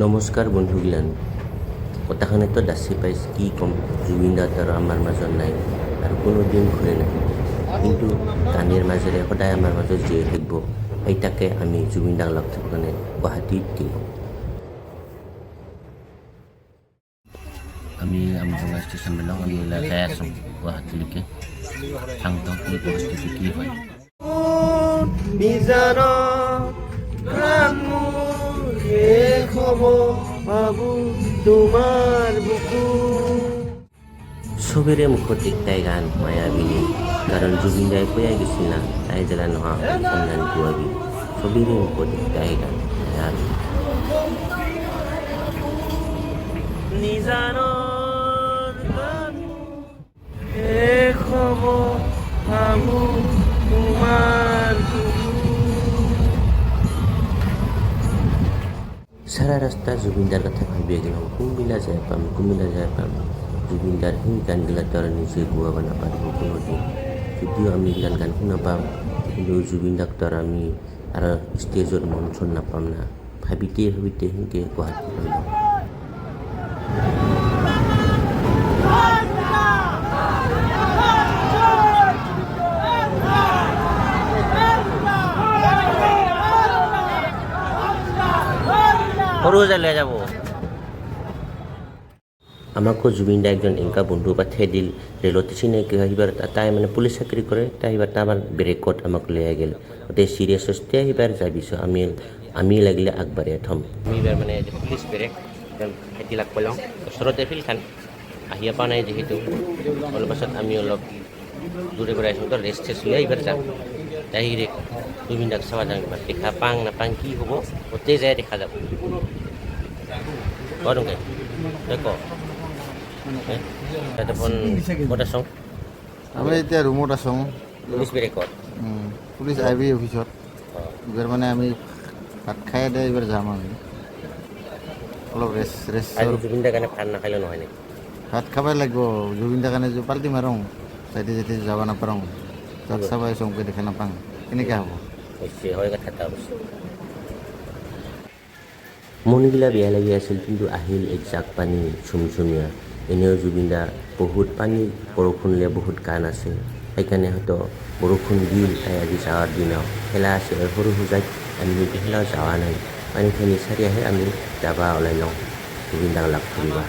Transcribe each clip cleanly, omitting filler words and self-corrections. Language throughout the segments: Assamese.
নমস্কাৰ বন্ধুগিলান কথাখানেতো দাচি পাইছ কি ক'ম জুবিন দাত আৰু আমাৰ মাজত নাই আৰু কোনোদিন ঘূৰে নাহিব কিন্তু গানেৰ মাজেৰে সদায় আমাৰ মাজত জীয়াই থাকিব সেইটাকে আমি জুবিন দাক লগ থাকোঁনে গুৱাহাটীত কিনো আমি আমজোঙা ষ্টেচন বেলাও আমি যাই আছোঁ গুৱাহাটীলৈকে চাংটো কি পৰিস্থিতি কি হয় সবেৰে মুখত একটাই গান মায়াবিনী কাৰণ জুবিন দাই কৈয়া গৈছিল না তাই জেলা নোহোৱা সন্ধান পুৱাবি সবেৰে মুখত একটাই গান সারা রাস্তা জুবিনদার কথা ভাবিয়ে গেলাম কুমিল্লা যায় পাম জুবিনদার সেই গানগিলা তো আর নিজে গোয়াব নাপারিব কোনোদিন যদিও আমি এইগিলান গান শুনা পাম কিন্তু জুবিনদাক তো আর আমি আর স্টেজত মঞ্চত নাপাম না ভাবিতে সেনেকৈ গুৱাহাটী পালোঁ সৰুসজাই লৈ যাব আমাকো জুবিন দা একজন এনেকা বন্ধু পাঠিয়াই দিল ৰেলতে চিনাকি হয় সিবাৰ তাই মানে পুলিচ চাকৰি কৰে তাই সিবাৰ আমাৰ ব্ৰেকত আমাক লৈ আহিল গোটেই চিৰিয়াছ হৈছে সিবাৰ যাবিছোঁ আমি লাগিলে আগবাঢ়ি থ'ম আমি এইবাৰ মানে পুলিচ ব্ৰেক খেতি লাগ পালোঁ ওচৰতে ফিল্ডখন আহি পোৱা নাই যিহেতু অলপ পাছত আমি অলপ দূৰে পৰা আহিছোঁ ৰেষ্ট চেষ্ট লৈ এইবাৰ যাম ডাইৰেক্ট জুবিন দাক চাব যাম এইবাৰ দেখা পাং নাপাং কি হ'ব গোটেই যায় দেখা যাব কওঁকে তই ক ক'ত আছোঁ আমি এতিয়া ৰুমত আছোঁ পুলিচ ব্ৰেকত পুলিচ আইবি অফিচত এইবাৰ মানে আমি ভাত খাই দিয়ে এইবাৰ যাম আমি অলপ ৰেষ্ট জুবিন দাৰ কাৰণে ভাত নাখালে নহয় নেকি ভাত খাবই লাগিব জুবিন দাৰ কাৰণে পাল্টি মাৰোঁ চাইডে যেতে যাব নাপাৰোঁ তাত চাবাই চমকে দেখা নাপাওঁ কেনেকৈ হ'ব হয় কথা এটা অৱশ্যে মনগিলা বেয়া লাগি আছিল কিন্তু আহিল একজাক পানী চুমচুমীয়া এনেও জুবিন দা বহুত পানী বৰষুণলে বহুত গান আছে সেইকাৰণে হয়তো বৰষুণ দিল তাই আজি যাৱাৰ দিনাও খেলা আছে সৰুসজাইত আমি খেলাও যোৱা নাই পানীখিনি চাৰি আহে আমি যাবা ওলাই লওঁ জুবিন দাক লগ ধৰিবা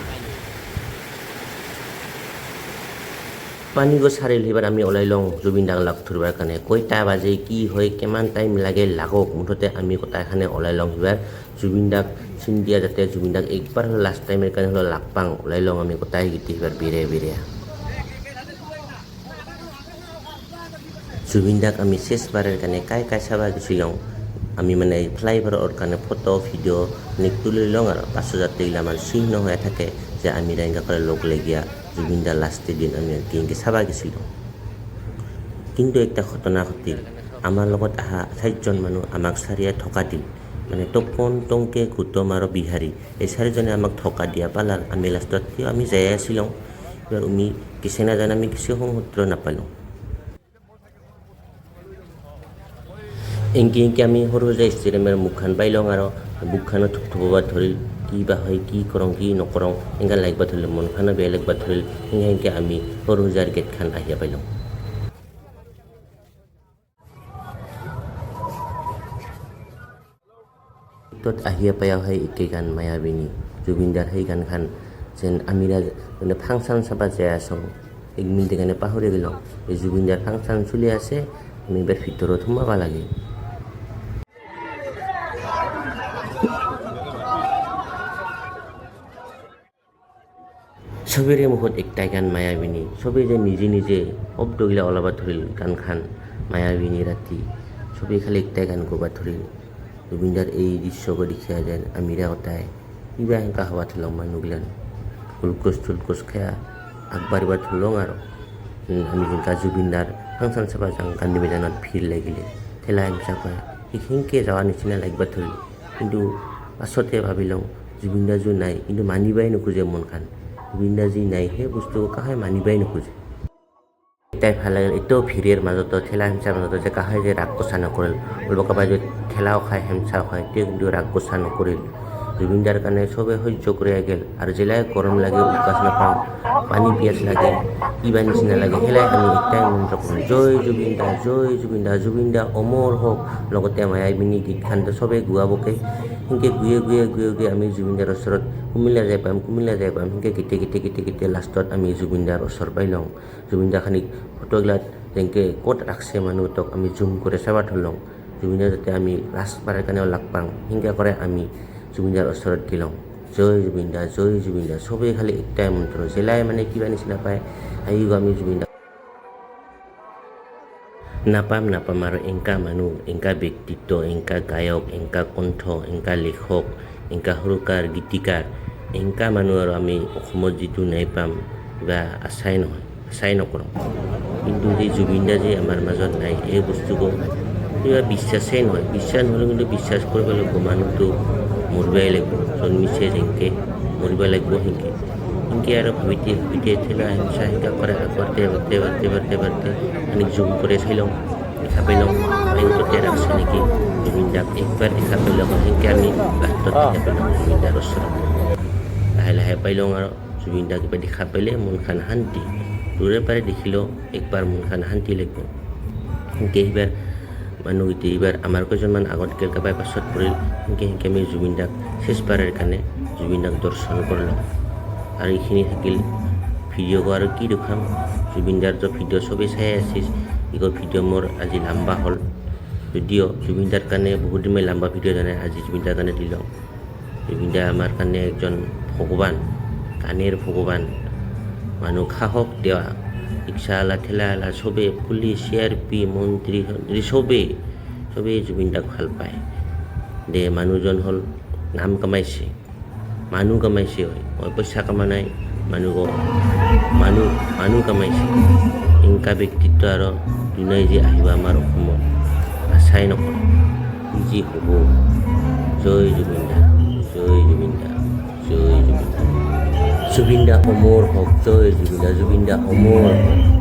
পানী গছ চাৰিল সেইবাৰ আমি ওলাই লওঁ জুবিন দাক লগ ধৰিবৰ কাৰণে কেইটা বাজে কি হয় কিমান টাইম লাগে লাগক মুঠতে আমি গোটাইখানে ওলাই লওঁ সেইবাৰ জুবিন দাক চিন দিয়া যাতে জুবিন দাক একবাৰ হ'লে লাষ্ট টাইমৰ কাৰণে হ'লেও লাগ পাওঁ ওলাই লওঁ আমি গোটাই গীতি সেইবাৰ বিৰে জুবিন দাক আমি শেষবাৰৰ কাৰণে কাই চাব গৈছিলোঁ আমি মানে ফ্লাইঅভাৰৰ কাৰণে ফটো ভিডিঅ' মানে তুলি লওঁ আৰু পাছত যাতে এইগিলামান চিহ্ন হৈ থাকে যে আমি এনেকৈ লগ লগীয়া জুবিন দাৰ লাষ্টৰ দিন আমি কেনেকৈ চাব গৈছিলোঁ কিন্তু একটা ঘটনা ঘটিল আমাৰ লগত অহা 4জন মানুহ আমাক চাৰিয়ে ঠকা দিল মানে তপন টংকে গৌতম আৰু বিহাৰী এই চাৰিজনে আমাক ঠকা দিয়া পালাল আমি লাষ্টত আমি যাই আছিলোঁ এবাৰ আমি কিছু নাজানো আমি কিছু সংসূত্ৰ নাপালোঁ এংকি আমি সৰুসজাই ষ্টেডিয়ামৰ মুখখন পাই লওঁ আৰু বুকখনত থুপথুপবা ধৰিল কি বা হয় কি কৰোঁ কি নকৰোঁ এনেকৈ লাগিব ধৰিল মনখনো বেয়া লাগিব ধৰিল সেনেকৈ আমি সৰুসজাৰ গেটখন আহিয়া পাইলোঁ তত আহিয়া পায়া হয় একে গান মায়াবিনী জুবিনদাৰ সেই গানখন যেন আমি মানে ফাংচন চাব যাই আছোঁ 1 মিনিটৰ কাৰণে পাহৰি গ'লোঁ এই জুবিনদাৰ ফাংচন চলি আছে আমি এবাৰ ভিতৰত সোমাব লাগে সবেৰে মুখত একটাই গান মায়াবিনী সবেই যে নিজে শব্দগিলা ওলাব ধৰিল গানখান মায়াবিনী ৰাতি সবেই খালি একটাই গান গাব ধৰিল জুবিনদাৰ এই দৃশ্যবোৰ দেখিয়া যেন আমিৰা কটাই কিবা সেনেকা হোৱা থ'লওঁ মানুহগিলান ফুলকোচ খাই আগবাঢ়িব ধৰিলওঁ আৰু আমি যেনেকা জুবিনদাৰ ফাংচন চাব যাওঁ গান্ধী মৈদানত ভিৰ লাগিলে ঠেলা হিংসা কৰে সেনেকৈ যোৱাৰ নিচিনা লাগিব ধৰিল কিন্তু পাছতে ভাবিলোঁ জুবিনদা যো নাই কিন্তু মানিবাই নোখোজে মনখান জুবিনদা যি নাই সেই বস্তু কাহে মানিবাই নোখোজে তাই ভাল লাগিল এতিয়াও ভিৰৰ মাজতো ঠেলা হিংসাৰ মাজতো যে কাহে যে ৰাগ গোচা নকৰিল অলপ কাবাই যদি ঠেলাও খায় হেমচাও খায় তেওঁ কিন্তু ৰাগ গোচা নকৰিল জুবিনদাৰ কাৰণে চবে সহ্য কৰি গেল আৰু যেলাই গৰম লাগে উশাহ নাপাওঁ পানী পিয়াছ লাগে কিবা নিচিনা লাগে সেলাই আমি একটাই মন্ত্ৰ কৰোঁ জয় জুবিন দা জয় জুবিন দা জুবিন দা অমৰ হওক লগতে মায়াবিনী গীতখানটো চবেই গোৱাবকে সেনেকৈ গুৱে আমি জুবিনদাৰ ওচৰত কুমিল্লা যাই পাম সেনেকৈ গীতে লাষ্টত আমি জুবিনদাৰ ওচৰ পাই লওঁ জুবিনদাখানিক ফটোগিলাত যেনেকৈ ক'ত ৰাখছে মানুহটোক আমি জুম কৰি চাবা থ'লওঁ জুবিনদাৰ যাতে আমি লাষ্ট বাৰৰ কাৰণেও লাগ পাওঁ সেনেকৈ কৰে আমি জুবিনদাৰ ওচৰত গেলওঁ জয় জুবিন দা চবেই খালি একটাই মন্ত্ৰ যেলাই মানে কিবা নিচিনা পায় আহিব আমি জুবিনদা নাপাম আৰু এংকা মানুহ এংকা ব্যক্তিত্ব এংকা গায়ক এংকা কণ্ঠ এংকা লেখক এংকা সুৰকাৰ গীতিকাৰ এংকা মানুহ আৰু আমি অসমত যিটো নাই পাম কিবা আশাই নকৰোঁ কিন্তু যে জুবিনদা যে আমাৰ মাজত নাই এই বস্তুটো কিবা বিশ্বাসেই নহয় বিশ্বাস নহ'লে কিন্তু বিশ্বাস কৰিব লাগিব মানুহটো মৰিবই লাগিব জন্মিছে যেনেকৈ মৰিব লাগিব সেনেকৈ আৰু ভাবিতে ঠেলা হিংসা সেনেকা কৰে বাৰতে আমি জুম কৰি চাই লওঁ দেখা পাই লওঁ আয়ুততে ৰাখছে নেকি জুবিনদাক একবাৰ দেখা পাই লওঁ সেনেকৈ আমি লাষ্টত দেখা পাই লওঁ জুবিনদাৰ ওচৰত লাহে পাই লওঁ আৰু জুবিনদাক কিবা দেখা পাইলে মনখান শান্তি দূৰে পাৰে দেখিলেও একবাৰ মনখান শান্তি লাগিব সেনেকৈ এইবাৰ মানুহকেইটা এইবাৰ আমাৰ কেইজনমান আগত গেল কাবাই পাছত পৰিল সেনেকৈ আমি জুবিনদাক শেষবাৰৰ কাৰণে জুবিনদাক দৰ্শন কৰিলোঁ আৰু এইখিনি থাকিল ভিডিঅ' আৰু কি দেখাম জুবিনদাৰ ভিডিঅ' চবেই চাই আছিল এইবোৰ ভিডিঅ' মোৰ আজি লাম্বা হ'ল যদিও জুবিনদাৰ কাৰণে বহুত দিন মই লাম্বা ভিডিঅ' জানে আজি জুবিনদাৰ কাৰণে দিলোঁ জুবিনদা আমাৰ কাৰণে একজন ভগৱান গানেৰ ভগৱান মানুহ সাহস দেওয়া ৰিক্সাৱালা ঠেলাৱালা চবেই পুলিচ CRP মন্ত্ৰী চবেই জুবিনদাক ভাল পায় দে মানুহজন হ'ল নাম কামাইছে মানুহ কামাইছে হয় মই পইচা কামা নাই মানুহ কামাইছে এনেকা ব্যক্তিত্ব আৰু দুনাই যে আহিব আমাৰ অসমত আশাই নকৰোঁ যি হ'ব জয় জুবিনদা জুবিনদা অমৰ হওক জয় জুবিনদা অমৰ হওক